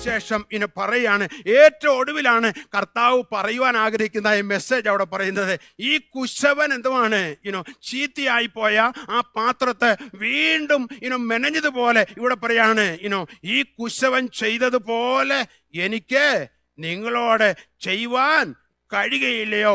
അതിനുശേഷം പറയാണ്, ഏറ്റവും ഒടുവിലാണ് കർത്താവ് പറയുവാൻ ആഗ്രഹിക്കുന്ന മെസ്സേജ് അവിടെ പറയുന്നത്. ഈ കുശവൻ എന്തുവാണ് ചീത്തയായി പോയ ആ പാത്രത്തെ വീണ്ടും മെനഞ്ഞതുപോലെ ഇവിടെ പറയാണ്, ഈ കുശവൻ ചെയ്തതുപോലെ എനിക്ക് നിങ്ങളോട് ചെയ്യുവാൻ കഴിയുകയില്ലയോ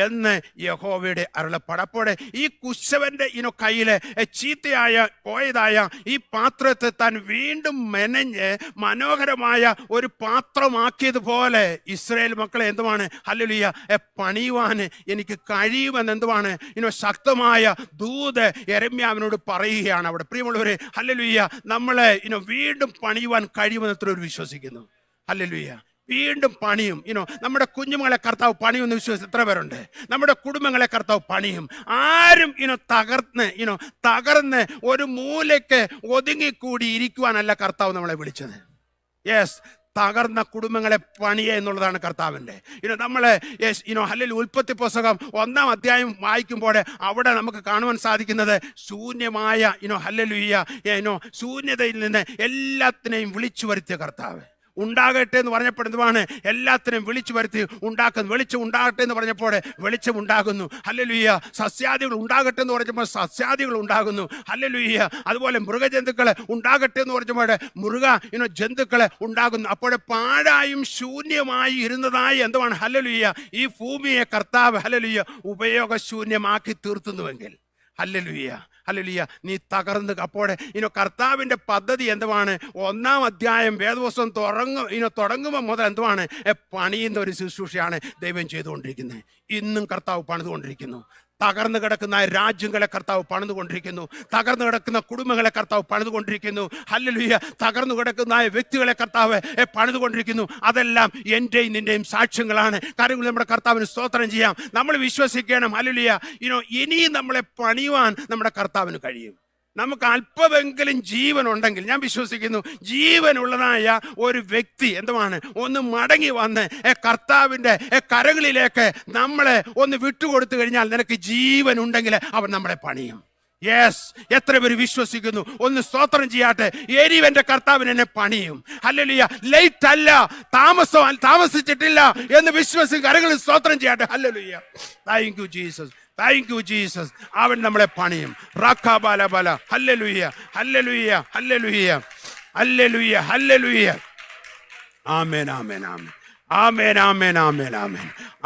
എന്ന് യഹോവയുടെ അരുളപ്പാട്. അപ്പോൾ ഈ കുശവന്റെ കയ്യില് ചീത്തയായ പോയതായ ഈ പാത്രത്തെ താൻ വീണ്ടും മെനഞ്ഞ് മനോഹരമായ ഒരു പാത്രമാക്കിയതുപോലെ ഇസ്രായേൽ മക്കളെ എന്തുവാണ് ഹല്ലേലൂയ പണിയുവാൻ എനിക്ക് കഴിയുമെന്ന് എന്തുവാണ് ശക്തമായ ദൂത് യെരമ്യാവിനോട് പറയുകയാണ് അവിടെ. പ്രിയമുള്ളവരെ, ഹല്ലേലൂയ നമ്മളെ വീണ്ടും പണിയുവാൻ കഴിയുമെന്ന് എത്ര വിശ്വസിക്കുന്നു? ഹല്ലേലൂയ. വീണ്ടും പണിയും. നമ്മുടെ കുഞ്ഞുമകളെ കർത്താവ് പണിയുമെന്ന് വിശ്വസിച്ച് എത്ര പേരുണ്ട്? നമ്മുടെ കുടുംബങ്ങളെ കർത്താവ് പണിയും. ആരും തകർന്ന് ഒരു മൂലയ്ക്ക് ഒതുങ്ങിക്കൂടി ഇരിക്കുവാനല്ല കർത്താവ് നമ്മളെ വിളിച്ചത്. യെസ്, തകർന്ന കുടുംബങ്ങളെ പണിയ എന്നുള്ളതാണ് കർത്താവിൻ്റെ. നമ്മളെ ഹല്ലേലൂയ ഉൽപ്പത്തി പുസ്തകം 1-ാം അധ്യായം വായിക്കുമ്പോൾ അവിടെ നമുക്ക് കാണുവാൻ സാധിക്കുന്നത് ശൂന്യമായ ഹല്ലേലൂയ ശൂന്യതയിൽ നിന്ന് എല്ലാത്തിനെയും വിളിച്ചു വരുത്തിയ കർത്താവ്. ഉണ്ടാകട്ടെ എന്ന് പറഞ്ഞപ്പോൾ എന്തുവാണ്? എല്ലാത്തിനും വിളിച്ചു വരുത്തി ഉണ്ടാക്കുന്നു. വെളിച്ചം ഉണ്ടാകട്ടെ എന്ന് പറഞ്ഞപ്പോൾ വെളിച്ചം ഉണ്ടാകുന്നു. ഹല്ലേലൂയ. സസ്യാദികൾ ഉണ്ടാകട്ടെ എന്ന് പറഞ്ഞപ്പോൾ സസ്യാദികൾ ഉണ്ടാകുന്നു. ഹല്ലേലൂയ. അതുപോലെ മൃഗജന്തുക്കളെ ഉണ്ടാകട്ടെ എന്ന് പറഞ്ഞപ്പോൾ മൃഗ ജന്തുക്കളെ ഉണ്ടാകുന്നു. അപ്പോൾ പാഴായും ശൂന്യമായി ഇരുന്നതായി എന്തുവാണ് ഹല്ലേലൂയ ഈ ഭൂമിയെ കർത്താവ് ഹല്ലേലൂയ ഉപയോഗശൂന്യമാക്കി തീർത്തുന്നുവെങ്കിൽ ഹല്ലേലൂയ ഹല്ലേലൂയ നീ തകർന്ന്. അപ്പോൾ കർത്താവിൻ്റെ പദ്ധതി എന്തുവാണ്? 1-ാം അധ്യായം വേദപുസ്തകം തുടങ്ങുമ്പോൾ മുതൽ എന്തുവാണ്? പണിയുന്ന ഒരു ശുശ്രൂഷയാണ് ദൈവം ചെയ്തുകൊണ്ടിരിക്കുന്നത്. ഇന്നും കർത്താവ് പണിതുകൊണ്ടിരിക്കുന്നു. തകർന്നു കിടക്കുന്ന രാജ്യങ്ങളെ കർത്താവ് പണിതുകൊണ്ടിരിക്കുന്നു. തകർന്നു കിടക്കുന്ന കുടുംബങ്ങളെ കർത്താവ് പണിതുകൊണ്ടിരിക്കുന്നു. ഹല്ലേലൂയ. തകർന്നു കിടക്കുന്ന വ്യക്തികളെ കർത്താവ് പണിതുകൊണ്ടിരിക്കുന്നു. അതെല്ലാം എൻ്റെയും നിന്റെയും സാക്ഷ്യങ്ങളാണ്. കാര്യങ്ങൾ നമ്മുടെ കർത്താവിന് സ്തോത്രം ചെയ്യാം. നമ്മൾ വിശ്വസിക്കണം. ഹല്ലേലൂയ. ഇനിയും നമ്മളെ പണിയുവാൻ നമ്മുടെ കർത്താവിന് കഴിയും. നമുക്ക് അല്പമെങ്കിലും ജീവൻ ഉണ്ടെങ്കിൽ, ഞാൻ വിശ്വസിക്കുന്നു ജീവനുള്ളതായ ഒരു വ്യക്തി എന്തുവാണ് ഒന്ന് മടങ്ങി വന്ന് കർത്താവിൻ്റെ കരങ്ങളിലേക്ക് നമ്മളെ ഒന്ന് വിട്ടുകൊടുത്തു കഴിഞ്ഞാൽ നിനക്ക് ജീവൻ ഉണ്ടെങ്കിൽ അവൻ നമ്മളെ പണിയും. യെസ്, എത്ര പേര് വിശ്വസിക്കുന്നു? ഒന്ന് സ്തോത്രം ചെയ്യാട്ടെ. എരിവന്റെ കർത്താവിന് എന്നെ പണിയും. ഹല്ലേലൂയ. ലേറ്റ് അല്ല, താമസിച്ചിട്ടില്ല എന്ന് വിശ്വസിക്കും. കരങ്ങളിൽ സ്തോത്രം ചെയ്യട്ടെ. ഹല്ലേലൂയ. Thank you Jesus. Thank you Jesus. അവൻ നമ്മളെ പണിയും. റാഖാബാലബല. ഹല്ലേലൂയ. ഹല്ലേലൂയ. ഹല്ലേലൂയ. ഹല്ലേലൂയ. ഹല്ലേലൂയ. ആമേൻ. ആമേൻ. ആമേൻ. ആമേൻ. ആമേൻ. ആമേൻ. ആമേൻ.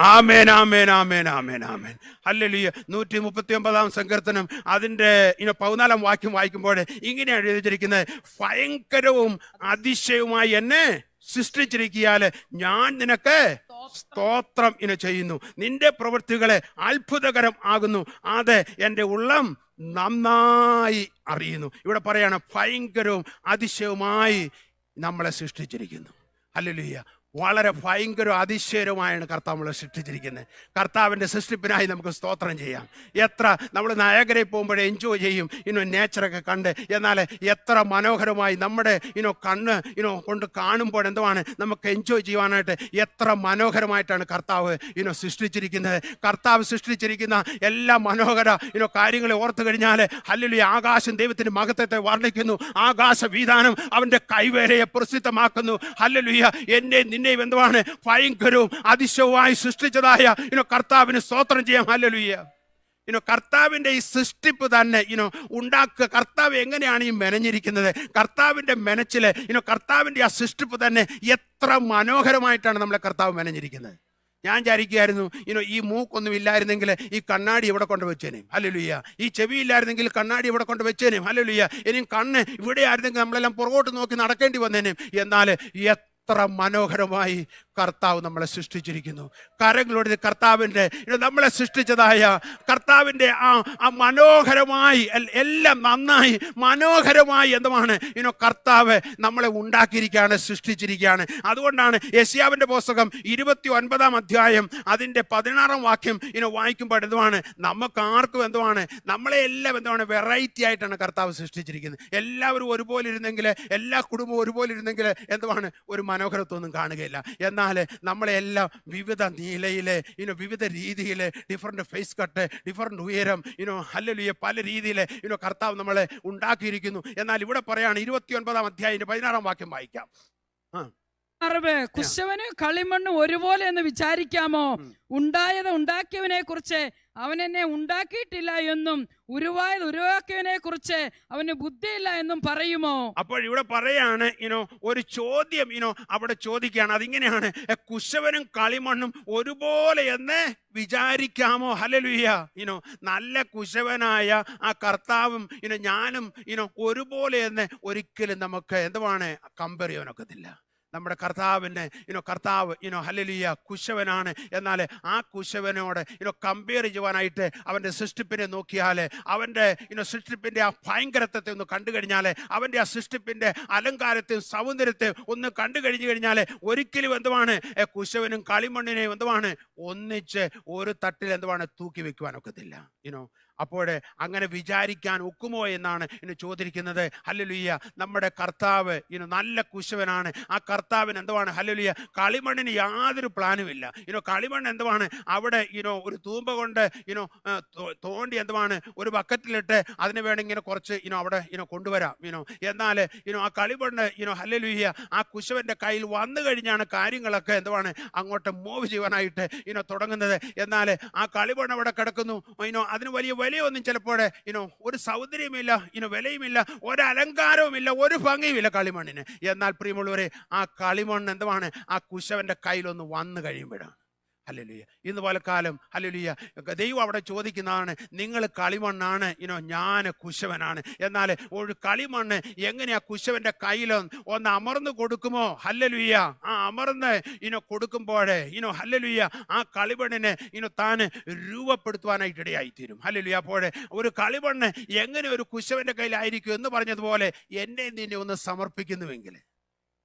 ആമേൻ. ആമേൻ. ആമേൻ. ആമേൻ. ആമേൻ. ഹല്ലേലൂയ. 139-ാം സങ്കീർത്തനം അതിൻ്റെ 14-ാം വാക്യം വായിക്കുമ്പോൾ ഇങ്ങനെയാണ് എഴുതിയിരിക്കുന്നത്: ഭയങ്കരവും അതിശയവുമായി എന്നെ സൃഷ്ടിച്ചിരിക്കിയാൽ ഞാൻ നിനക്ക് സ്തോത്രം ചെയ്യുന്നു. നിന്റെ പ്രവൃത്തികളെ അത്ഭുതകരം ആകുന്നു, അത് എൻ്റെ ഉള്ളം നന്നായി അറിയുന്നു. ഇവിടെ പറയാണ് ഭയങ്കരവും അതിശയവുമായി നമ്മളെ സൃഷ്ടിച്ചിരിക്കുന്നു. ഹല്ലേലൂയ. വളരെ ഭയങ്കര അതിശയരമായാണ് കർത്താവ് നമ്മളെ സൃഷ്ടിച്ചിരിക്കുന്നത്. കർത്താവിൻ്റെ സൃഷ്ടിപ്പിനായി നമുക്ക് സ്തോത്രം ചെയ്യാം. എത്ര നമ്മൾ നയഗരയിൽ പോകുമ്പോഴേ എൻജോയ് ചെയ്യും നേച്ചറൊക്കെ കണ്ട്. എന്നാൽ എത്ര മനോഹരമായി നമ്മുടെ കണ്ണ് കൊണ്ട് കാണുമ്പോൾ എന്തുവാണ് നമുക്ക് എൻജോയ് ചെയ്യുവാനായിട്ട് എത്ര മനോഹരമായിട്ടാണ് കർത്താവ് സൃഷ്ടിച്ചിരിക്കുന്നത്. കർത്താവ് സൃഷ്ടിച്ചിരിക്കുന്ന എല്ലാ മനോഹര കാര്യങ്ങളെ ഓർത്തു കഴിഞ്ഞാൽ ഹല്ലേലൂയ ആകാശം ദൈവത്തിൻ്റെ മഹത്വത്തെ വർണ്ണിക്കുന്നു. ആകാശ വീതാനം അവൻ്റെ കൈവേലയെ പ്രസിദ്ധമാക്കുന്നു. ഹല്ലേലൂയ. എന്നെ നിന്നെയും എന്തുവാണ് ഭയങ്കരവും അതിശയവുമായി സൃഷ്ടിച്ചതായ കർത്താവിന് സ്തോത്രം ചെയ്യാം. ഹല്ലേലൂയ. കർത്താവിൻ്റെ ഈ സൃഷ്ടിപ്പ് തന്നെ ഉണ്ടാക്കുക. കർത്താവ് എങ്ങനെയാണ് ഈ മെനഞ്ഞിരിക്കുന്നത്? കർത്താവിൻ്റെ മെനച്ചില് കർത്താവിൻ്റെ ആ സൃഷ്ടിപ്പ് തന്നെ എത്ര മനോഹരമായിട്ടാണ് നമ്മളെ കർത്താവ് മെനഞ്ഞിരിക്കുന്നത്. ഞാൻ വിചാരിക്കുകയായിരുന്നു ഈ മൂക്കൊന്നും ഇല്ലായിരുന്നെങ്കിൽ ഈ കണ്ണാടി ഇവിടെ കൊണ്ട് വെച്ചേനേം. ഹല്ലേലൂയ. ഈ ചെവി ഇല്ലായിരുന്നെങ്കിൽ കണ്ണാടി ഇവിടെ കൊണ്ട് വെച്ചേനേം. ഹല്ലേലൂയ. ഇനിയും കണ്ണ് ഇവിടെ ആയിരുന്നെങ്കിൽ നമ്മളെല്ലാം പുറകോട്ട് നോക്കി നടക്കേണ്ടി വന്നേനേം. എന്നാൽ എത്ര മനോഹരമായി കർത്താവ് നമ്മളെ സൃഷ്ടിച്ചിരിക്കുന്നു. കരങ്ങളോട് കർത്താവിൻ്റെ നമ്മളെ സൃഷ്ടിച്ചതായ കർത്താവിൻ്റെ ആ മനോഹരമായി എല്ലാം നന്നായി മനോഹരമായി എന്തുമാണ് കർത്താവ് നമ്മളെ ഉണ്ടാക്കിയിരിക്കുകയാണ്, സൃഷ്ടിച്ചിരിക്കുകയാണ്. അതുകൊണ്ടാണ് യെശയ്യാവിൻ്റെ പുസ്തകം 29-ാം അധ്യായം അതിൻ്റെ 16-ാം വാക്യം വായിക്കുമ്പോൾ എന്തുവാണ് നമുക്ക് ആർക്കും എന്തുവാണ് നമ്മളെ എല്ലാം എന്തുവാണ് വെറൈറ്റി ആയിട്ടാണ് കർത്താവ് സൃഷ്ടിച്ചിരിക്കുന്നത്. എല്ലാവരും ഒരുപോലെ ഇരുന്നെങ്കിൽ, എല്ലാ കുടുംബവും ഒരുപോലെ ഇരുന്നെങ്കിൽ എന്തുവാണ് ഒരു മനോഹരത്വമൊന്നും കാണുകയില്ല. എന്നാൽ നമ്മളെല്ലാം വിവിധ നിലയിലെ വിവിധ രീതിയിൽ ഡിഫറെൻ്റ് ഫേസ് കട്ട്, ഡിഫറെൻ്റ് ഉയരം ഹല്ലേലൂയ പല രീതിയിൽ കർത്താവ് നമ്മളെ ഉണ്ടാക്കിയിരിക്കുന്നു. എന്നാൽ ഇവിടെ പറയാണ് 29-ാം അധ്യായം 16-ാം വാക്യം വായിക്കാം. അറിവ്. കുശവനും കളിമണ്ണും ഒരുപോലെ എന്ന് വിചാരിക്കാമോ? ഉണ്ടായത് ഉണ്ടാക്കിയവനെ കുറിച്ച് അവൻ എന്നെ ഉണ്ടാക്കിയിട്ടില്ല എന്നും ഉരുവായത് ഉരുവാക്കിയവനെ കുറിച്ച് അവന് ബുദ്ധിയില്ല എന്നും പറയുമോ? അപ്പോൾ ഇവിടെ പറയാണ് ഒരു ചോദ്യം അവിടെ ചോദിക്കുകയാണ്. അതിങ്ങനെയാണ്, കുശവനും കളിമണ്ണും ഒരുപോലെ എന്ന് വിചാരിക്കാമോ? ഹല്ലേലൂയ. നല്ല കുശവനായ ആ കർത്താവും ഞാനും ഒരുപോലെ എന്ന് ഒരിക്കലും നമുക്ക് എന്തുവാണ് കമ്പയർ ചെയ്യാനൊക്കത്തില്ല. നമ്മുടെ കർത്താവിൻ്റെ കർത്താവ് ഹല്ലേലൂയ കുശവനാണ്. എന്നാൽ ആ കുശവനോട് കമ്പയർ ചെയ്യുവാനായിട്ട് അവൻ്റെ സൃഷ്ടിപ്പിനെ നോക്കിയാൽ, അവൻ്റെ സൃഷ്ടിപ്പിൻ്റെ ആ ഭയങ്കരത്വത്തെ ഒന്ന് കണ്ടു കഴിഞ്ഞാൽ, അവൻ്റെ ആ സൃഷ്ടിപ്പിൻ്റെ അലങ്കാരത്തെയും സൗന്ദര്യത്തെയും ഒന്ന് കണ്ടു കഴിഞ്ഞു കഴിഞ്ഞാൽ ഒരിക്കലും എന്തുവാണ് കുശവനും കളിമണ്ണിനെയും എന്തുവാണ് ഒന്നിച്ച് ഒരു തട്ടിൽ എന്തുവാണ് തൂക്കി വെക്കുവാനൊക്കത്തില്ല. അപ്പോൾ അങ്ങനെ വിചാരിക്കാൻ ഒക്കുമോ എന്നാണ് ചോദിക്കുന്നത്. ഹല്ലേലൂയ. നമ്മുടെ കർത്താവ് നല്ല കുശവനാണ്. ആ കർത്താവിന് എന്തുവാണ് ഹല്ലേലൂയ കളിമണ്ണിന് യാതൊരു പ്ലാനുമില്ല. കളിമണ്ണ് എന്തുവാണ് അവിടെ ഒരു തൂമ്പ കൊണ്ട് തോണ്ടി എന്തുവാണ് ഒരു ബക്കറ്റിലിട്ട് അതിന് വേണമെങ്കിൽ ഇങ്ങനെ കുറച്ച് അവിടെ കൊണ്ടുവരാം. എന്നാൽ ആ കളിമണ്ണ് ഹല്ലേലൂയ ആ കുശവന്റെ കയ്യിൽ വന്നു കഴിഞ്ഞാണ് കാര്യങ്ങളൊക്കെ എന്തുവാണ് അങ്ങോട്ട് മൂവ് ചെയ്യുവാനായിട്ട് തുടങ്ങുന്നത്. എന്നാൽ ആ കളിമണ്ണ് അവിടെ കിടക്കുന്നു. അതിന് വലിയ വിലയൊന്നും ചിലപ്പോൾ ഒരു സൗന്ദര്യമില്ല, വിലയുമില്ല, ഒരു അലങ്കാരവുമില്ല, ഒരു ഭംഗിയുമില്ല കളിമണ്ണിന്. എന്നാൽ പ്രിയമുള്ളവരെ ആ കളിമണ്ണ് എന്തുവാണ് ആ കുശവന്റെ കയ്യിലൊന്ന് വന്നു കഴിയുമ്പോഴാണ്. ഹല്ലേലൂയ. ഇന്ന് പലക്കാലം ഹല്ലേലൂയ ദൈവം അവിടെ ചോദിക്കുന്നതാണ്, നിങ്ങൾ കളിമണ്ണാണ്, ഞാൻ കുശവനാണ്. എന്നാൽ ഒരു കളിമണ്ണ് എങ്ങനെയാ കുശവന്റെ കയ്യിൽ ഒന്ന് അമർന്നു കൊടുക്കുമോ? ഹല്ലേലൂയ. ആ അമർന്ന് കൊടുക്കുമ്പോഴേ ഹല്ലേലൂയ ആ കളിമണ്ണിനെ താൻ രൂപപ്പെടുത്തുവാനായിട്ട് ഇടയായിത്തീരും. ഹല്ലേലൂയ. അപ്പോൾ ഒരു കളിമണ്ണ് എങ്ങനെ ഒരു കുശവന്റെ കയ്യിലായിരിക്കും എന്ന് പറഞ്ഞതുപോലെ എന്നെ നിന്നെ ഒന്ന് സമർപ്പിക്കുന്നുവെങ്കിൽ,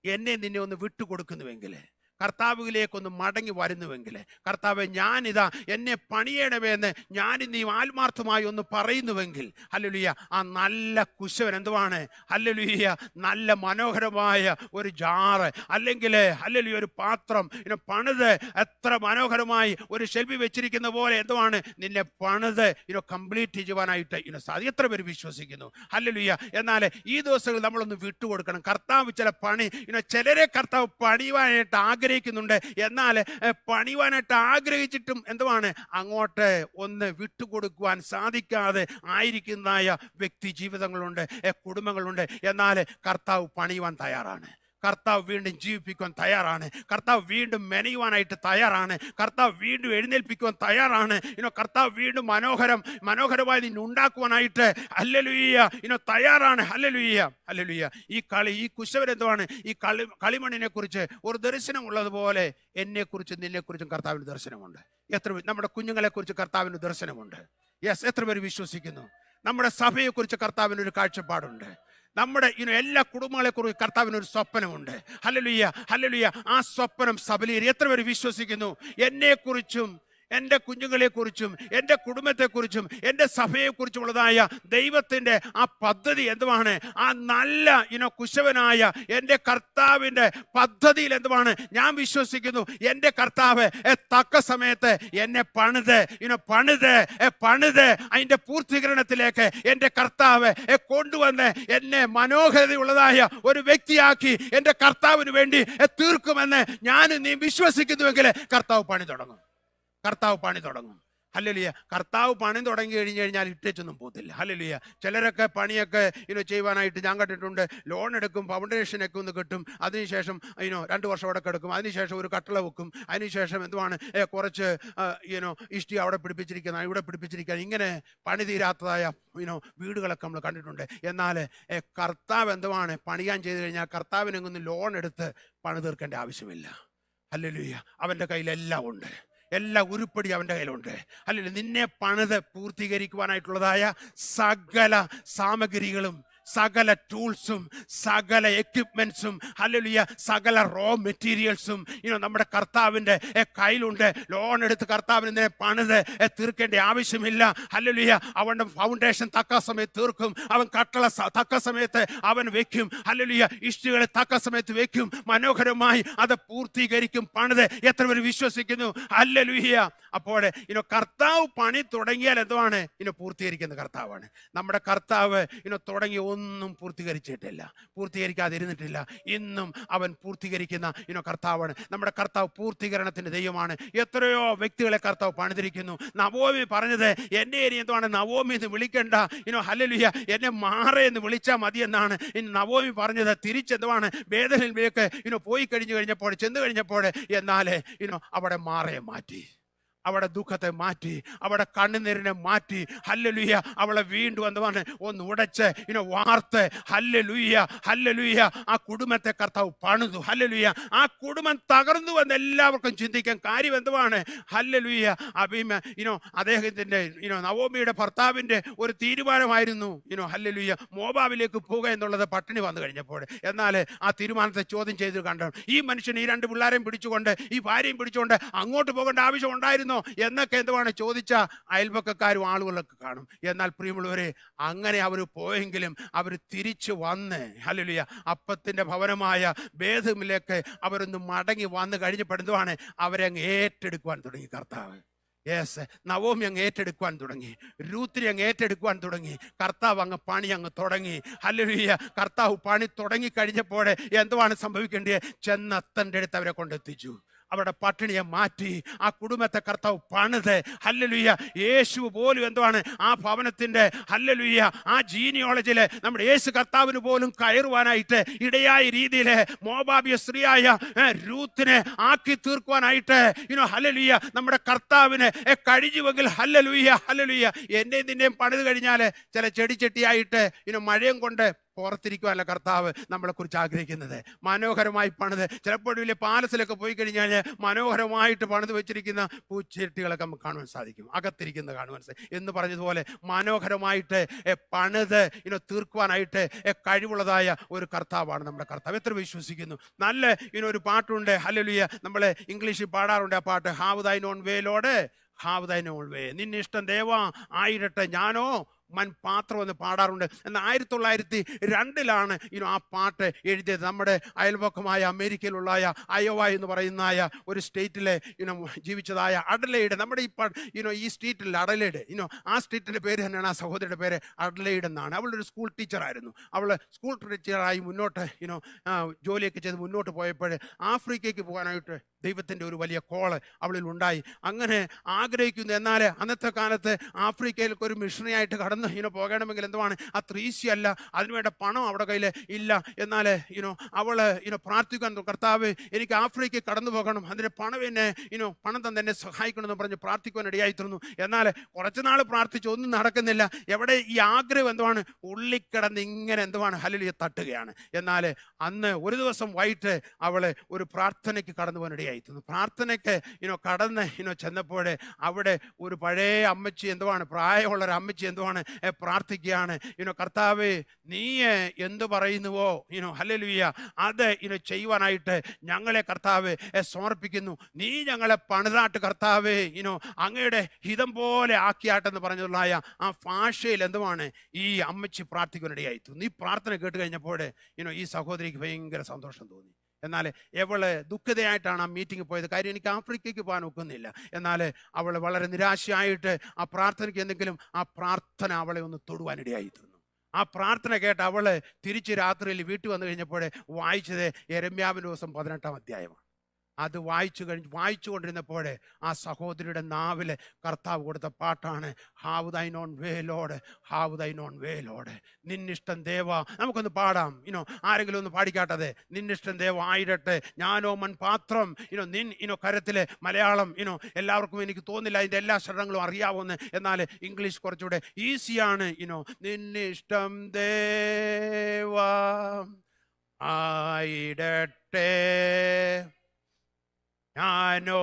എന്നെ നിന്നെ ഒന്ന് വിട്ടുകൊടുക്കുന്നുവെങ്കിൽ, കർത്താവിലേക്കൊന്ന് മടങ്ങി വരുന്നുവെങ്കിൽ, കർത്താവ് ഞാനിതാ എന്നെ പണിയണമെന്ന് ഞാനിന്ന് ഈ ആത്മാർത്ഥമായി ഒന്ന് പറയുന്നുവെങ്കിൽ, ഹല്ലേലൂയ ആ നല്ല കുശവൻ എന്തുവാണ് ഹല്ലേലൂയ നല്ല മനോഹരമായ ഒരു ജാറ് അല്ലെങ്കിൽ ഹല്ലേലൂയ ഒരു പാത്രം പണിത് എത്ര മനോഹരമായി ഒരു ഷെൽഫിൽ വെച്ചിരിക്കുന്ന പോലെ എന്തുവാണ് നിന്നെ പണിത് കംപ്ലീറ്റ് ചെയ്യുവാനായിട്ട് സാധിക്കും. എത്ര പേര് വിശ്വസിക്കുന്നു? ഹല്ലേലൂയ. എന്നാൽ ഈ ദിവസങ്ങളിൽ നമ്മളൊന്ന് വിട്ടുകൊടുക്കണം. കർത്താവ് ചില പണി ചിലരെ കർത്താവ് പണിയുവാനായിട്ട് ആഗ്രഹിക്കുന്നുണ്ട്. എന്നാൽ പണിയുവാനായിട്ട് ആഗ്രഹിച്ചിട്ടും എന്തുവാണ് അങ്ങോട്ട് ഒന്ന് വിട്ടുകൊടുക്കുവാൻ സാധിക്കാതെ ആയിരിക്കുന്നതായ വ്യക്തി ജീവിതങ്ങളുണ്ട്, കുടുംബങ്ങളുണ്ട്. എന്നാൽ കർത്താവ് പണിയുവാൻ തയ്യാറാണ്. കർത്താവ് വീണ്ടും ജീവിപ്പിക്കുവാൻ തയ്യാറാണ്. കർത്താവ് വീണ്ടും മെനയുവാനായിട്ട് തയ്യാറാണ്. കർത്താവ് വീണ്ടും എഴുന്നേൽപ്പിക്കുവാൻ തയ്യാറാണ്. കർത്താവ് വീണ്ടും മനോഹരമായി നിന്നെ ഉണ്ടാക്കുവാനായിട്ട് ഹല്ലേലൂയ തയ്യാറാണ്. ഹല്ലേലൂയ. ഹല്ലേലൂയ. ഈ കുശവരെന്തുവാണ് ഈ കളിമണ്ണിനെ കുറിച്ച് ഒരു ദർശനമുള്ളതുപോലെ എന്നെക്കുറിച്ചും നിന്നെക്കുറിച്ചും കർത്താവിന് ദർശനമുണ്ട്. നമ്മുടെ കുഞ്ഞുങ്ങളെ കുറിച്ച് കർത്താവിന് ദർശനമുണ്ട്. യെസ്. എത്ര പേര് വിശ്വസിക്കുന്നു? നമ്മുടെ സഭയെക്കുറിച്ച് കർത്താവിന് ഒരു കാഴ്ചപ്പാടുണ്ട്. നമ്മുടെ എല്ലാ കുടുംബങ്ങളെ കുറിച്ച് കർത്താവിന് ഒരു സ്വപ്നമുണ്ട്. ഹല്ലേലൂയ. ഹല്ലേലൂയ. ആ സ്വപ്നം സബലീകരിക്കും. എത്ര പേര് വിശ്വസിക്കുന്നു? എന്നെക്കുറിച്ചും എൻ്റെ കുഞ്ഞുങ്ങളെക്കുറിച്ചും എൻ്റെ കുടുംബത്തെക്കുറിച്ചും എൻ്റെ സഭയെക്കുറിച്ചുമുള്ളതായ ദൈവത്തിൻ്റെ ആ പദ്ധതി എന്തുവാണ്? ആ നല്ല കുശവനായ എൻ്റെ കർത്താവിൻ്റെ പദ്ധതിയിൽ എന്തുവാണ് ഞാൻ വിശ്വസിക്കുന്നു. എൻ്റെ കർത്താവ് തക്ക സമയത്ത് എന്നെ പണിത് അതിൻ്റെ പൂർത്തീകരണത്തിലേക്ക് എൻ്റെ കർത്താവ് കൊണ്ടുവന്ന് എന്നെ മനോഹരതയുള്ളതായ ഒരു വ്യക്തിയാക്കി എൻ്റെ കർത്താവിന് വേണ്ടി തീർക്കുമെന്ന് ഞാൻ നീ വിശ്വസിക്കുന്നുവെങ്കിൽ കർത്താവ് പണി തുടങ്ങും. കർത്താവ് പണി തുടങ്ങും. ഹല്ലേലൂയ. കർത്താവ് പണി തുടങ്ങി കഴിഞ്ഞു കഴിഞ്ഞാൽ ഇട്ടേച്ചൊന്നും പോകത്തില്ല. ഹല്ലേലൂയ. ചിലരൊക്കെ പണിയൊക്കെ ചെയ്യുവാനായിട്ട് ഞാൻ കണ്ടിട്ടുണ്ട്. ലോൺ എടുക്കും, ഫൗണ്ടേഷനൊക്കെ ഒന്ന് കിട്ടും, അതിനുശേഷം 2 വർഷം അവിടെ കിടക്കും, അതിനുശേഷം ഒരു കട്ടള വെക്കും, അതിനുശേഷം എന്തുവാണ് കുറച്ച് ഇഷ്ടി അവിടെ പിടിപ്പിച്ചിരിക്കുന്ന ഇവിടെ പിടിപ്പിച്ചിരിക്കുക, ഇങ്ങനെ പണി തീരാത്തതായ വീടുകളൊക്കെ നമ്മൾ കണ്ടിട്ടുണ്ട്. എന്നാൽ കർത്താവ് എന്തുവാണ് പണിയാൻ ചെയ്ത് കഴിഞ്ഞാൽ കർത്താവിനെങ്ങൊന്നും ലോൺ എടുത്ത് പണി തീർക്കേണ്ട ആവശ്യമില്ല. ഹല്ലേലൂയ. അവൻ്റെ കയ്യിലെല്ലാം ഉണ്ട്. എല്ലാ ഉരുപ്പടി അവൻ്റെ കയ്യിലുണ്ട്. അല്ലെങ്കിൽ നിന്നെ പണിത് പൂർത്തീകരിക്കുവാനായിട്ടുള്ളതായ സകല സാമഗ്രികളും സകല ടൂൾസും സകല എക്യുപ്മെന്റ്സും ഹല്ലേലൂയ സകല റോ മെറ്റീരിയൽസും നമ്മുടെ കർത്താവിൻ്റെ കയ്യിലുണ്ട്. ലോൺ എടുത്ത് കർത്താവിനെ പണിത് തീർക്കേണ്ട ആവശ്യമില്ല. ഹല്ലേലൂയ. അവൻ്റെ ഫൗണ്ടേഷൻ തക്ക സമയത്ത് തീർക്കും. അവൻ കട്ടള തക്ക സമയത്ത് അവൻ വെക്കും. ഹല്ലേലൂയ. ഇഷ്ടികളെ തക്ക സമയത്ത് വെക്കും. മനോഹരമായി അത് പൂർത്തീകരിക്കും, പണിത്. എത്ര പേര് വിശ്വസിക്കുന്നു? ഹല്ലേലൂയ. അപ്പോൾ കർത്താവ് പണി തുടങ്ങിയാൽ എന്തുവാണ് പൂർത്തീകരിക്കുന്ന കർത്താവാണ്. നമ്മുടെ കർത്താവ് തുടങ്ങിയ ഒന്നും പൂർത്തീകരിക്കാതിരുന്നിട്ടില്ല. ഇന്നും അവൻ പൂർത്തീകരിക്കുന്ന കർത്താവാണ്. നമ്മുടെ കർത്താവ് പൂർത്തീകരണത്തിന്റെ ദൈവമാണ്. എത്രയോ വ്യക്തികളെ കർത്താവ് പണിതിരിക്കുന്നു. നവോമി പറഞ്ഞത്, എന്നെ ഇനി എന്താണ് നവോമി എന്ന് വിളിക്കണ്ട, ഹല്ലേലൂയ, എന്നെ മാറ എന്ന് വിളിച്ചാൽ മതി എന്നാണ് നവോമി പറഞ്ഞത്. തിരിച്ചെന്തുവാണ് ബേഥേലിലേക്ക് പോയി ചെന്ന് കഴിഞ്ഞപ്പോൾ എന്നാൽ അവിടെ മാറയെ മാറ്റി, അവിടെ ദുഃഖത്തെ മാറ്റി, അവിടെ കണ്ണുനീരിനെ മാറ്റി. ഹല്ലേലൂയ, അവളെ വീണ്ടും എന്തുവാണ് ഒന്ന് ഉടച്ച് വാർത്ത്, ഹല്ലേലൂയ ഹല്ലേലൂയ, ആ കുടുംബത്തെ കർത്താവ് പണിതു. ഹല്ലേലൂയ, ആ കുടുംബം തകർന്നു എന്ന് എല്ലാവർക്കും ചിന്തിക്കാൻ കാര്യം എന്തുവാണ്? ഹല്ലേലൂയ, അദ്ദേഹത്തിന്റെ നവോമിയുടെ ഭർത്താവിന്റെ ഒരു തീരുമാനമായിരുന്നു ഹല്ലേലൂയ മോവാബിലേക്ക് പോകുക എന്നുള്ളത്. പട്ടിണി വന്നു കഴിഞ്ഞപ്പോൾ എന്നാൽ ആ തീരുമാനത്തെ ചോദ്യം ചെയ്ത് കണ്ടു. ഈ മനുഷ്യൻ ഈ 2 പിള്ളേരെയും പിടിച്ചുകൊണ്ട്, ഈ ഭാര്യയും പിടിച്ചുകൊണ്ട് അങ്ങോട്ട് പോകേണ്ട ആവശ്യം ഉണ്ടായിരുന്നു എന്നൊക്കെ എന്തുവാണ് ചോദിച്ച അയൽപക്കക്കാരും ആളുകളൊക്കെ കാണും. എന്നാൽ പ്രിയമുള്ളവരെ, അങ്ങനെ അവർ പോയെങ്കിലും അവർ തിരിച്ചു വന്ന് ഹല്ലേലൂയ അപ്പത്തിന്റെ ഭവനമായ ബേഥേലിലേക്ക് അവരൊന്ന് മടങ്ങി വന്ന് കഴിഞ്ഞപ്പെടുന്നതാണ് അവരെ അങ്ങ് ഏറ്റെടുക്കുവാൻ തുടങ്ങി കർത്താവ്. യെസ്, നവോമി അങ്ങ് ഏറ്റെടുക്കുവാൻ തുടങ്ങി, രൂത്തിനെ അങ്ങ് ഏറ്റെടുക്കുവാൻ തുടങ്ങി. കർത്താവ് അങ്ങ് പണി അങ്ങ് തുടങ്ങി. ഹല്ലേലൂയ, കർത്താവ് പണി തുടങ്ങി കഴിഞ്ഞപ്പോൾ എന്തുവാണ് സംഭവിക്കേണ്ടത്? ചെന്നത്തൻ്റെ അടുത്ത് അവരെ കൊണ്ടെത്തിച്ചു. അവരുടെ പട്ടിണിയെ മാറ്റി, ആ കുടുംബത്തെ കർത്താവ് പണിത്. ഹല്ലേലൂയ, യേശു പോലും എന്തുവാണ് ആ ഭവനത്തിന്റെ ഹല്ലേലൂയ ആ ജീനിയോളജിയില് നമ്മുടെ യേശു കർത്താവിന് പോലും കയറുവാനായിട്ട് ഇടയായ രീതിയിൽ മോവാബിയ സ്ത്രീയായ രൂത്തിനെ ആക്കി തീർക്കുവാനായിട്ട് ഹല്ലേലൂയ നമ്മുടെ കർത്താവിന് കഴിഞ്ഞുവെങ്കിൽ ഹല്ലേലൂയ ഹല്ലേലൂയ, എന്റെയും നിന്റെയും പണിത് കഴിഞ്ഞാല് ചില ചെടിച്ചട്ടിയായിട്ട് മഴയും കൊണ്ട് പുറത്തിരിക്കുവല്ല കർത്താവ് നമ്മളെക്കുറിച്ച് ആഗ്രഹിക്കുന്നത്. മനോഹരമായി പണിത്, ചിലപ്പോൾ വലിയ പാലസിലൊക്കെ പോയി കഴിഞ്ഞാൽ മനോഹരമായിട്ട് പണിത് വെച്ചിരിക്കുന്ന പൂച്ചട്ടികളൊക്കെ നമുക്ക് കാണുവാൻ സാധിക്കും, അകത്തിരിക്കുന്നത് കാണുവാൻ സാധിക്കും. എന്ന് പറഞ്ഞതുപോലെ മനോഹരമായിട്ട് പണിത് തീർക്കുവാനായിട്ട് കഴിവുള്ളതായ ഒരു കർത്താവാണ് നമ്മുടെ കർത്താവ്. എത്ര വിശ്വസിക്കുന്നു? നല്ല ഒരു പാട്ടുണ്ട് ഹല്ലേലൂയ, നമ്മൾ ഇംഗ്ലീഷിൽ പാടാറുണ്ട്. ആ പാട്ട്, have thine own way Lord, have thine own way, നിന്നിഷ്ടം ദേവാ ആയിരട്ടെ ഞാനോ പാത്രം എന്ന് പാടാറുണ്ട്. എന്നാൽ 1902 ആ പാട്ട് എഴുതിയത്. നമ്മുടെ അയൽപക്കമായ അമേരിക്കയിലുള്ളായ അയോവ എന്ന് പറയുന്നതായ ഒരു സ്റ്റേറ്റിലെ ജീവിച്ചതായ അഡലൈഡ്, നമ്മുടെ ഈ സ്ട്രീറ്റിൽ അഡലൈഡ്, ആ സ്ട്രീറ്റിൻ്റെ പേര് തന്നെയാണ് ആ സഹോദരിയുടെ പേര്, അഡലൈഡ് എന്നാണ്. അവളൊരു സ്കൂൾ ടീച്ചറായിരുന്നു. അവൾ സ്കൂൾ ടീച്ചറായി മുന്നോട്ട് ജോലിയൊക്കെ ചെയ്ത് മുന്നോട്ട് പോയപ്പോൾ ആഫ്രിക്കയ്ക്ക് പോകാനായിട്ട് ദൈവത്തിൻ്റെ ഒരു വലിയ കോള് അവളിൽ ഉണ്ടായി. അങ്ങനെ ആഗ്രഹിക്കുന്നു. എന്നാൽ അന്നത്തെ കാലത്ത് ആഫ്രിക്കയിലേക്ക് ഒരു മിഷണറിയായിട്ട് കടന്ന് പോകണമെങ്കിൽ എന്തുവാണ് ആ ത്രീസി അല്ല, അതിനുവേണ്ട പണം അവിടെ കയ്യിൽ ഇല്ല. എന്നാൽ അവള് പ്രാർത്ഥിക്കാൻ, കർത്താവ് എനിക്ക് ആഫ്രിക്കയിൽ കടന്നു പോകണം, അതിന് പണം പണം തന്നെ എന്നെ സഹായിക്കണമെന്ന് പറഞ്ഞ് പ്രാർത്ഥിക്കുവാൻ ഇടയായിത്തീർന്നു. എന്നാൽ കുറച്ചുനാൾ പ്രാർത്ഥിച്ചു, ഒന്നും നടക്കുന്നില്ല. എവിടെ ഈ ആഗ്രഹം എന്തുവാണ് ഉള്ളിക്കിടന്ന് ഇങ്ങനെ എന്തുവാണ് ഹല്ലേലൂയ തട്ടുകയാണ്. എന്നാൽ അന്ന് ഒരു ദിവസം വൈകിട്ട് അവള് ഒരു പ്രാർത്ഥനയ്ക്ക് കടന്നു പോകാൻ ഇടയായിത്തീർന്നു. പ്രാർത്ഥനയ്ക്ക് കടന്ന് ചെന്നപ്പോൾ അവിടെ ഒരു പഴയ അമ്മച്ചി എന്തുവാണ്, പ്രായമുള്ളൊരു അമ്മച്ചി എന്തുവാണ് പ്രാർത്ഥിക്കുകയാണ്. കർത്താവേ നീ എന്തു പറയുന്നുവോ ഹല്ലേലൂയ അത് ചെയ്യുവാനായിട്ട് ഞങ്ങളെ കർത്താവ് സമർപ്പിക്കുന്നു. നീ ഞങ്ങളെ പണിതാട്ട് കർത്താവേ അങ്ങയുടെ ഹിതം പോലെ ആക്കിയാട്ടെന്ന് പറഞ്ഞുള്ളായ ആ ഭാഷയിൽ എന്തുവാണ് ഈ അമ്മച്ചി പ്രാർത്ഥിക്കാനിടയായിത്തു. ഈ പ്രാർത്ഥന കേട്ട് കഴിഞ്ഞപ്പോൾ ഈ സഹോദരിക്ക് ഭയങ്കര സന്തോഷം തോന്നി. എന്നാൽ ഇവള് ദുഃഖിതയായിട്ടാണ് ആ മീറ്റിംഗ് പോയത്. കാര്യം എനിക്ക് ആഫ്രിക്കയ്ക്ക് പോകാൻ ഒക്കുന്നില്ല. എന്നാൽ അവൾ വളരെ നിരാശയായിട്ട് ആ പ്രാർത്ഥനയ്ക്ക് എന്തെങ്കിലും ആ പ്രാർത്ഥന അവളെ ഒന്ന് തൊടുവാനിടയായിത്തീർന്നു. ആ പ്രാർത്ഥന കേട്ട് അവള് തിരിച്ച് രാത്രിയിൽ വീട്ടിൽ വന്നു കഴിഞ്ഞപ്പോൾ വായിച്ചത് യെരമ്യാവിന്റെ ദിവസം 18-ാം അധ്യായമാണ്. അത് വായിച്ചു കൊണ്ടിരുന്നപ്പോൾ ആ സഹോദരിയുടെ നാവില് കർത്താവ് കൊടുത്ത പാട്ടാണ്, have thine own way Lord, have thine own way Lord, നിന്നിഷ്ടം ദേവ. നമുക്കൊന്ന് പാടാം, ആരെങ്കിലും ഒന്ന് പാടിക്കാട്ടത്. നിന്നിഷ്ടം ദേവ ആയിരട്ടെ ഞാനോ പാത്രം. നിൻ കരത്തില് മലയാളം എല്ലാവർക്കും എനിക്ക് തോന്നില്ല അതിൻ്റെ എല്ലാ ശരണങ്ങളും അറിയാവുന്ന. എന്നാൽ ഇംഗ്ലീഷ് കുറച്ചുകൂടെ ഈസിയാണ്. നിന്നിഷ്ടം ദേവ ആയിരട്ടെ ഞാനോ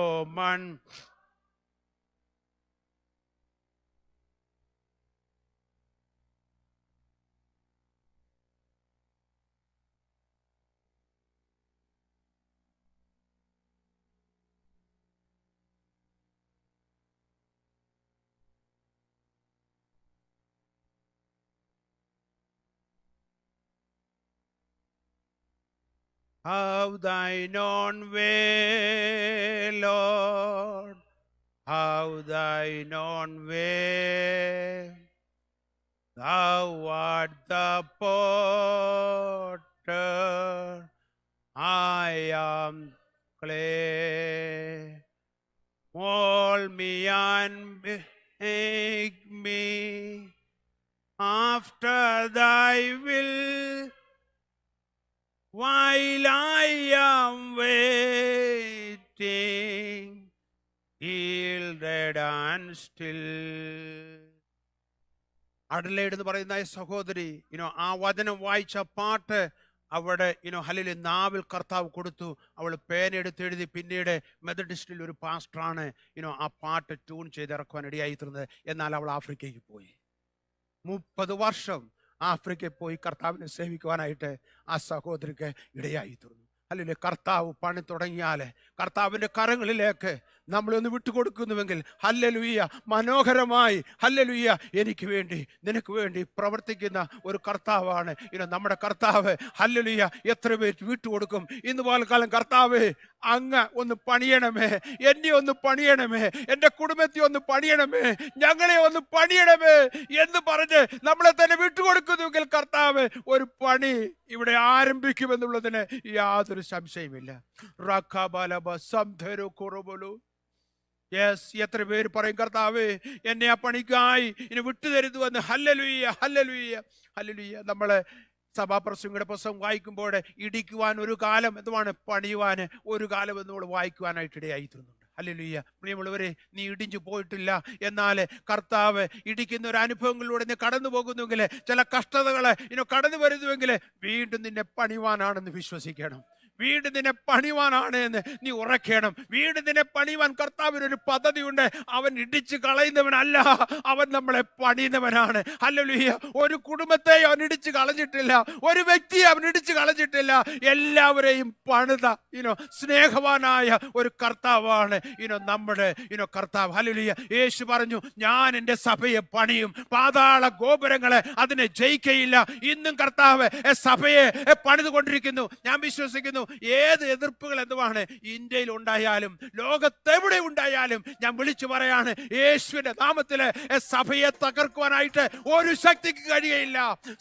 Have thine own way, Lord, have thine own way. Thou art the potter, I am clay. Mold me and make me after thy will, while I am waiting, yielded and still. Adelaide എന്ന് പറയുന്ന ഈ സഹോദരി ആ വചനം വായിച്ച പാട്ട് അവിടെ hallelujah നാവിൽ കർത്താവ് കൊടുത്തു. അവൾ പേനെടുത്ത് എഴുതി. പിന്നീട് മെത്തഡിസ്റ്റിൽ ഒരു പാസ്റ്ററാണ് ആ പാട്ട് ട്യൂൺ ചെയ്തിറക്കുവാൻ ഇടയായി തീർന്നത്. എന്നാൽ അവൾ ആഫ്രിക്കയ്ക്ക് പോയി. 30 വർഷം ആഫ്രിക്കയിൽ പോയി കർത്താവിനെ സേവിക്കുവാനായിട്ട് ആ സഹോദരിക്ക് ഇടയായി തീർന്നു. ഹല്ലേലൂയ. കർത്താവ് പണി തുടങ്ങിയാൽ കർത്താവിൻ്റെ കരങ്ങളിലേക്ക് നമ്മളൊന്ന് വിട്ടുകൊടുക്കുന്നുവെങ്കിൽ ഹല്ലേലൂയ മനോഹരമായി ഹല്ലേലൂയ എനിക്ക് വേണ്ടി നിനക്ക് വേണ്ടി പ്രവർത്തിക്കുന്ന ഒരു കർത്താവാണ് നമ്മുടെ കർത്താവ്. ഹല്ലേലൂയ. എത്ര പേര് വിട്ടുകൊടുക്കും ഇന്ന് പോൽക്കാലം? കർത്താവ് അങ്ങ് ഒന്ന് പണിയണമേ, എന്നെ ഒന്ന് പണിയണമേ, എൻ്റെ കുടുംബത്തെ ഒന്ന് പണിയണമേ, ഞങ്ങളെ ഒന്ന് പണിയണമേ എന്ന് പറഞ്ഞ് നമ്മളെ തന്നെ വിട്ടുകൊടുക്കുന്നുവെങ്കിൽ കർത്താവ് ഒരു പണി ഇവിടെ ആരംഭിക്കുമെന്നുള്ളതിന് യാതൊരു സംശയമില്ല. യെസ്. എത്ര പേര് പറയും കർത്താവ് എന്നെ ആ പണിക്കായി ഇനി വിട്ടുതരുന്നുവെന്ന്? ഹല്ലേലൂയ, ഹല്ലേലൂയ, ഹല്ലേലൂയ. നമ്മള് സഭാപ്രസംഗയുടെ പുസ്തകം വായിക്കുമ്പോൾ ഇടിക്കുവാൻ ഒരു കാലം എന്തുവാണ്, പണിയുവാൻ ഒരു കാലം എന്ന് നമ്മൾ വായിക്കുവാനായിട്ട് ഇടയായി തീർന്നുണ്ട്. ഹല്ലേലൂയ. പ്രിയമുള്ളവരെ, നീ ഇടിഞ്ഞു പോയിട്ടില്ല. എന്നാൽ കർത്താവ് ഇടിക്കുന്ന ഒരു അനുഭവങ്ങളിലൂടെ നീ കടന്നു പോകുന്നുവെങ്കിൽ, ചില കഷ്ടതകൾ കടന്നു വരുന്നുവെങ്കിൽ വീണ്ടും നിന്നെ പണിയുവാനാണെന്ന് വിശ്വസിക്കണം. വീണ്ടും നിന്നെ പണിവാനാണ് എന്ന് നീ ഉറക്കണം. വീണ്ടും നിന്നെ പണിവാൻ കർത്താവിനൊരു പദ്ധതിയുണ്ട്. അവൻ ഇടിച്ചു കളയുന്നവനല്ല, അവൻ നമ്മളെ പണിയുന്നവനാണ്. ഹല്ലേലൂയ. ഒരു കുടുംബത്തെ അവൻ ഇടിച്ചു കളഞ്ഞിട്ടില്ല, ഒരു വ്യക്തിയെ അവൻ ഇടിച്ചു കളഞ്ഞിട്ടില്ല. എല്ലാവരെയും പണിത സ്നേഹവാനായ ഒരു കർത്താവാണ് നമ്മുടെ കർത്താവ്. ഹല്ലേലൂയ. യേശു പറഞ്ഞു, ഞാൻ എൻ്റെ സഭയെ പണിയും, പാതാള ഗോപുരങ്ങളെ അതിനെ ജയിക്കയില്ല. ഇന്നും കർത്താവ് സഭയെ പണിതുകൊണ്ടിരിക്കുന്നു. ഞാൻ വിശ്വസിക്കുന്നു ഏത് എതിർപ്പുകൾ എന്തുവാണ് ഇന്ത്യയിൽ ഉണ്ടായാലും ലോകത്തെവിടെ ഉണ്ടായാലും ഞാൻ വിളിച്ചു പറയാണ്, യേശുവിന്റെ നാമത്തില് സഭയെ തകർക്കുവാനായിട്ട് ഒരു ശക്തിക്ക് കഴിയയില്ല.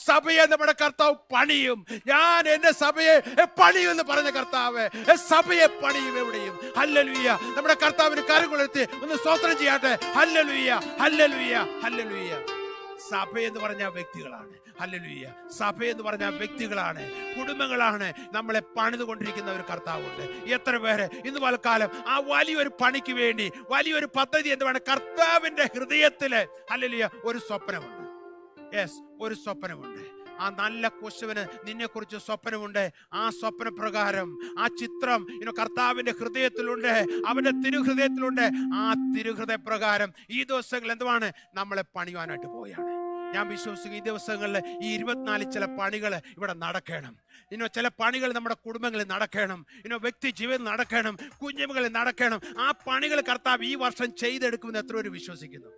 സഭയെ നമ്മുടെ കർത്താവ് പണിയും. ഞാൻ എന്റെ സഭയെ പണിയും എന്ന് പറഞ്ഞ കർത്താവ് സഭയെ പണിയും എവിടെയും. ഹല്ലേലൂയ. നമ്മുടെ കർത്താവിന് കരങ്ങളുയർത്തി ഒന്ന് സ്തോത്രം ചെയ്യട്ടെ. ഹല്ലേലൂയ, ഹല്ലേലൂയ, ഹല്ലേലൂയ. സഭ എന്ന് പറഞ്ഞ വ്യക്തികളാണ്. ഹല്ലേലൂയ. സഭ എന്ന് പറഞ്ഞ വ്യക്തികളാണ്, കുടുംബങ്ങളാണ് നമ്മളെ പണിതുകൊണ്ടിരിക്കുന്ന ഒരു കർത്താവുണ്ട്. എത്ര പേര് ഇന്ന് പലക്കാലം ആ വലിയൊരു പണിക്ക് വേണ്ടി വലിയൊരു പദ്ധതി എന്താണ് കർത്താവിന്റെ ഹൃദയത്തില് ഹല്ലേലൂയ ഒരു സ്വപ്നമുണ്ട്. യെസ്, ഒരു സ്വപ്നമുണ്ട്. ആ നല്ല കൊശവന് നിന്നെ കുറിച്ച് സ്വപ്നമുണ്ട്. ആ സ്വപ്നപ്രകാരം ആ ചിത്രം കർത്താവിന്റെ ഹൃദയത്തിലുണ്ട്, അവന്റെ തിരുഹൃദയത്തിലുണ്ട്. ആ തിരുഹൃദയ പ്രകാരം ഈ ദിവസങ്ങൾ എന്തുവാണ് നമ്മളെ പണിയുവാനായിട്ട് പോയാണ്. ഞാൻ വിശ്വസിക്കും ഈ ദിവസങ്ങളിൽ ഈ 24 ചില പണികൾ ഇവിടെ നടക്കണം. ചില പണികൾ നമ്മുടെ കുടുംബങ്ങളിൽ നടക്കണം, വ്യക്തി ജീവിതം നടക്കണം, കുഞ്ഞുങ്ങളിൽ നടക്കണം. ആ പണികൾ കർത്താവ് ഈ വർഷം ചെയ്തെടുക്കുമെന്ന് എത്ര പേര് വിശ്വസിക്കുന്നു?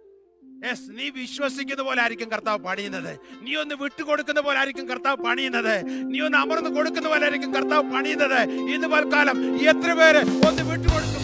യെസ്, നീ വിശ്വസിക്കുന്ന പോലെ ആയിരിക്കും കർത്താവ് പണിയുന്നത്. നീ ഒന്ന് വിട്ടുകൊടുക്കുന്ന പോലെ ആയിരിക്കും കർത്താവ് പണിയുന്നത്. നീ ഒന്ന് അമർന്ന് കൊടുക്കുന്ന പോലെ ആയിരിക്കും കർത്താവ് പണിയുന്നത്. ഇന്ന് പൽക്കാലം എത്ര പേര് ഒന്ന് വിട്ടുകൊടുക്കും?